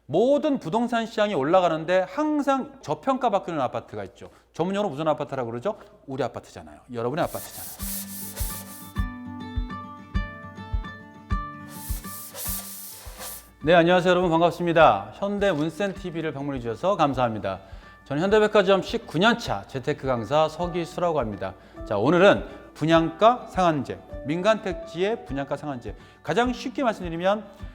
모든 부동산 시장이 올라가는데 항상 저평가 받고 있는 아파트가 있죠. 전문용어로 무슨 아파트라고 그러죠? 우리 아파트잖아요. 여러분의 아파트잖아요. 네, 안녕하세요 여러분, 반갑습니다. 현대문센TV를 방문해 주셔서 감사합니다. 저는 현대백화점 19년차 재테크 강사 서기수라고 합니다. 자, 오늘은 분양가 상한제, 민간택지의 분양가 상한제. 가장 쉽게 말씀드리면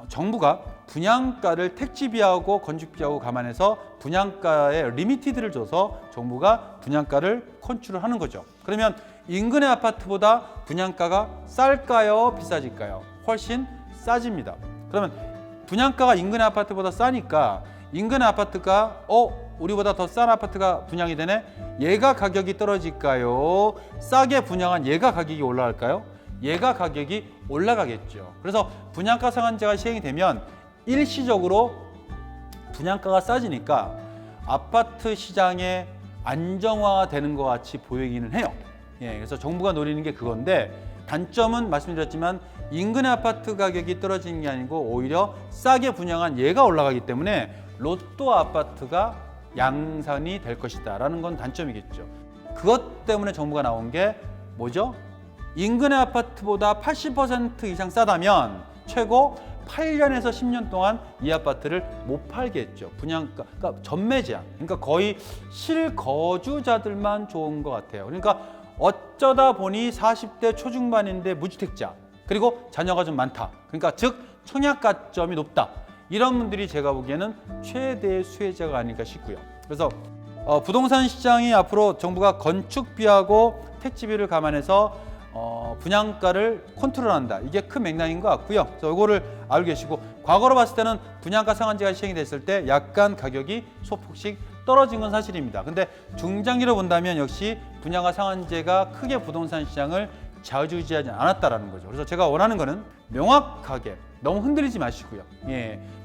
정부가 분양가를 택지비하고 건축비하고 감안해서 분양가의 리미티드를 줘서 정부가 분양가를 컨트롤 하는 거죠. 그러면 인근의 아파트보다 분양가가 쌀까요? 비싸질까요? 훨씬 싸집니다. 그러면 분양가가 인근의 아파트보다 싸니까 인근의 아파트가 우리보다 더 싼 아파트가 분양이 되네? 얘가 가격이 떨어질까요? 싸게 분양한 얘가 가격이 올라갈까요? 얘가 가격이 올라가겠죠. 그래서 분양가 상한제가 시행이 되면 일시적으로 분양가가 싸지니까 아파트 시장의 안정화가 되는 것 같이 보이기는 해요. 그래서 정부가 노리는 게 그건데, 단점은 말씀드렸지만 인근의 아파트 가격이 떨어지는 게 아니고 오히려 싸게 분양한 얘가 올라가기 때문에 로또 아파트가 양산이 될 것이다 라는 건 단점이겠죠. 그것 때문에 정부가 나온 게 뭐죠? 인근의 아파트보다 80% 이상 싸다면 최고 8년에서 10년 동안 이 아파트를 못 팔겠죠. 분양가, 그러니까 전매 제한. 그러니까 거의 실거주자들만 좋은 것 같아요. 그러니까 어쩌다 보니 40대 초중반인데 무주택자, 그리고 자녀가 좀 많다. 그러니까 즉 청약가점이 높다. 이런 분들이 제가 보기에는 최대의 수혜자가 아닐까 싶고요. 그래서 부동산 시장이 앞으로 정부가 건축비하고 택지비를 감안해서 분양가를 컨트롤한다. 이게 큰 맥락인 것 같고요. 그래서 이거를 알고 계시고, 과거로 봤을 때는 분양가 상한제가 시행이 됐을 때 약간 가격이 소폭씩 떨어진 건 사실입니다. 근데 중장기로 본다면 역시 분양가 상한제가 크게 부동산 시장을 좌지우지하지 않았다라는 거죠. 그래서 제가 원하는 거는 명확하게, 너무 흔들리지 마시고요.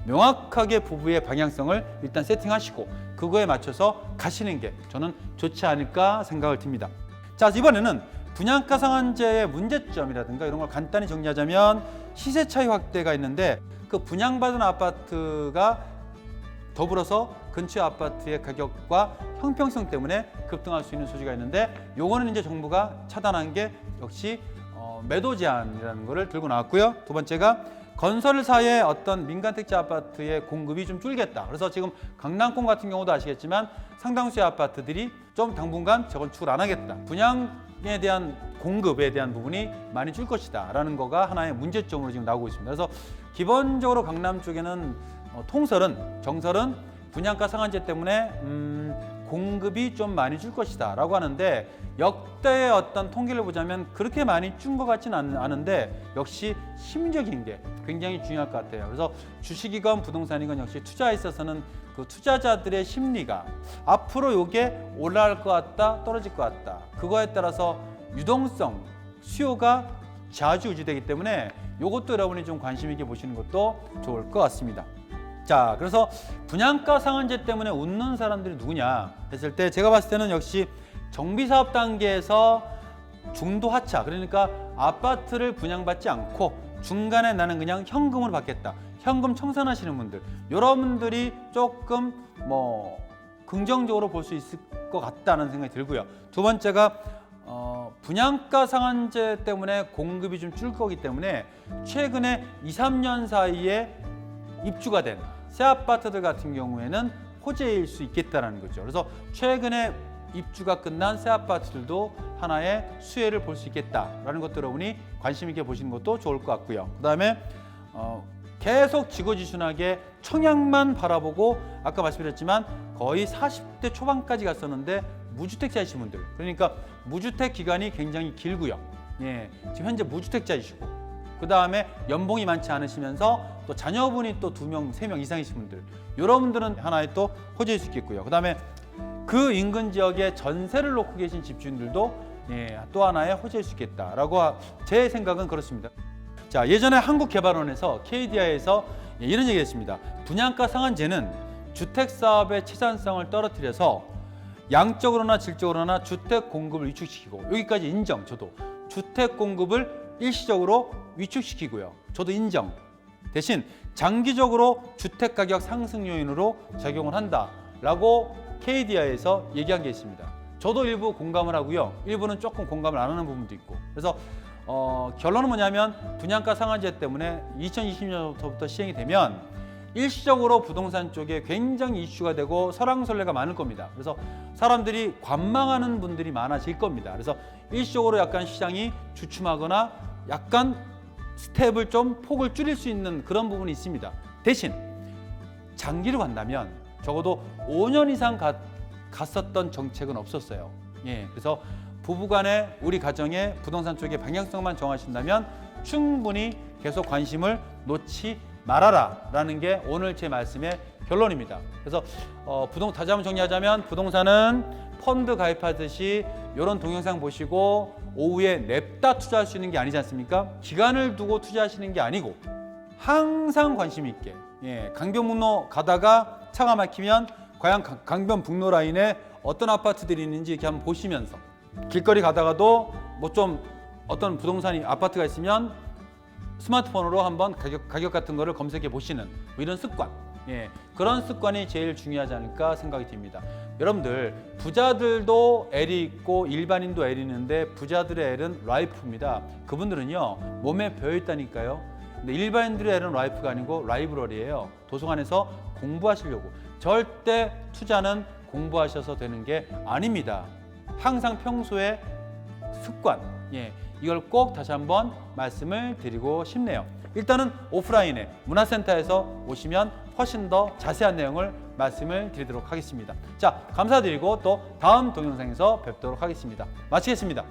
명확하게 부부의 방향성을 일단 세팅하시고 그거에 맞춰서 가시는 게 저는 좋지 않을까 생각을 듭니다. 자, 이번에는 분양가 상한제의 문제점이라든가 이런 걸 간단히 정리하자면, 시세 차이 확대가 있는데 그 분양받은 아파트가 더불어서 근처 아파트의 가격과 형평성 때문에 급등할 수 있는 소지가 있는데, 요거는 이제 정부가 차단한 게 역시 매도 제한이라는 거를 들고 나왔고요. 두 번째가 건설사의 어떤 민간택지 아파트의 공급이 좀 줄겠다. 그래서 지금 강남권 같은 경우도 아시겠지만 상당수의 아파트들이 좀 당분간 재건축을 안 하겠다. 분양에 대한 공급에 대한 부분이 많이 줄 것이다 라는 거가 하나의 문제점으로 지금 나오고 있습니다. 그래서 기본적으로 강남 쪽에는 정설은 분양가 상한제 때문에 공급이 좀 많이 줄 것이다 라고 하는데, 역대의 어떤 통계를 보자면 그렇게 많이 준 것 같지는 않은데 역시 심리적인 게 굉장히 중요할 것 같아요. 그래서 주식이건 부동산이건 역시 투자에 있어서는 그 투자자들의 심리가 앞으로 이게 올라갈 것 같다, 떨어질 것 같다, 그거에 따라서 유동성, 수요가 좌지우지되기 때문에 이것도 여러분이 좀 관심 있게 보시는 것도 좋을 것 같습니다. 자, 그래서 분양가 상한제 때문에 웃는 사람들이 누구냐 했을 때 제가 봤을 때는 역시 정비사업 단계에서 중도 하차, 그러니까 아파트를 분양받지 않고 중간에 나는 그냥 현금으로 받겠다, 현금 청산하시는 분들, 여러분들이 조금 긍정적으로 볼 수 있을 것 같다는 생각이 들고요. 두 번째가 분양가 상한제 때문에 공급이 좀 줄 거기 때문에 최근에 2, 3년 사이에 입주가 된 새 아파트들 같은 경우에는 호재일 수 있겠다는 거죠. 그래서 최근에 입주가 끝난 새 아파트들도 하나의 수혜를 볼 수 있겠다라는 것도 여러분이 관심 있게 보시는 것도 좋을 것 같고요. 그 다음에 계속 지고지순하게 청약만 바라보고 아까 말씀드렸지만 거의 40대 초반까지 갔었는데 무주택자이신 분들, 그러니까 무주택 기간이 굉장히 길고요. 지금 현재 무주택자이시고 그 다음에 연봉이 많지 않으시면서 또 자녀분이 또 2명, 3명 이상이신 분들, 여러분들은 하나의 또 호재일 수 있겠고요. 그 다음에 그 인근 지역에 전세를 놓고 계신 집주인들도 또 하나의 호재일 수 있겠다라고 제 생각은 그렇습니다. 자, 예전에 한국개발원에서 KDI에서 이런 얘기를 했습니다. 분양가 상한제는 주택사업의 채산성을 떨어뜨려서 양적으로나 질적으로나 주택 공급을 위축시키고, 여기까지 인정. 저도 주택 공급을 일시적으로 위축시키고요. 저도 인정. 대신 장기적으로 주택 가격 상승 요인으로 작용을 한다라고 KDI에서 얘기한 게 있습니다. 저도 일부 공감을 하고요. 일부는 조금 공감을 안 하는 부분도 있고. 그래서 결론은 뭐냐면 분양가 상한제 때문에 2020년부터 시행이 되면 일시적으로 부동산 쪽에 굉장히 이슈가 되고 설왕설래가 많을 겁니다. 그래서 사람들이 관망하는 분들이 많아질 겁니다. 그래서 일시적으로 약간 시장이 주춤하거나 약간 스텝을 좀 폭을 줄일 수 있는 그런 부분이 있습니다. 대신 장기로 간다면 적어도 5년 이상 갔었던 정책은 없었어요. 예, 그래서 부부간에 우리 가정의 부동산 쪽의 방향성만 정하신다면 충분히 계속 관심을 놓지 말아라 라는 게 오늘 제 말씀의 결론입니다. 그래서 다시 한번 정리하자면 부동산은 펀드 가입하듯이 이런 동영상 보시고 오후에 냅다 투자할 수 있는 게 아니지 않습니까? 기간을 두고 투자하시는 게 아니고 항상 관심 있게, 예, 강변북로 가다가 차가 막히면 과연 강변북로 라인에 어떤 아파트들이 있는지 이렇게 한번 보시면서, 길거리 가다가도 뭐 좀 어떤 부동산이 아파트가 있으면 스마트폰으로 한번 가격 같은 거를 검색해 보시는 뭐 이런 습관, 예, 그런 습관이 제일 중요하지 않을까 생각이 듭니다. 여러분들 부자들도 L이 있고 일반인도 L이 있는데 부자들의 L은 라이프입니다. 그분들은요 몸에 배어 있다니까요. 근데 일반인들의 L은 라이프가 아니고 라이브러리예요. 도서관에서 공부하시려고. 절대 투자는 공부하셔서 되는 게 아닙니다. 항상 평소에 습관, 예, 이걸 꼭 다시 한번 말씀을 드리고 싶네요. 일단은 오프라인에 문화센터에서 오시면 훨씬 더 자세한 내용을 말씀을 드리도록 하겠습니다. 자, 감사드리고 또 다음 동영상에서 뵙도록 하겠습니다. 마치겠습니다.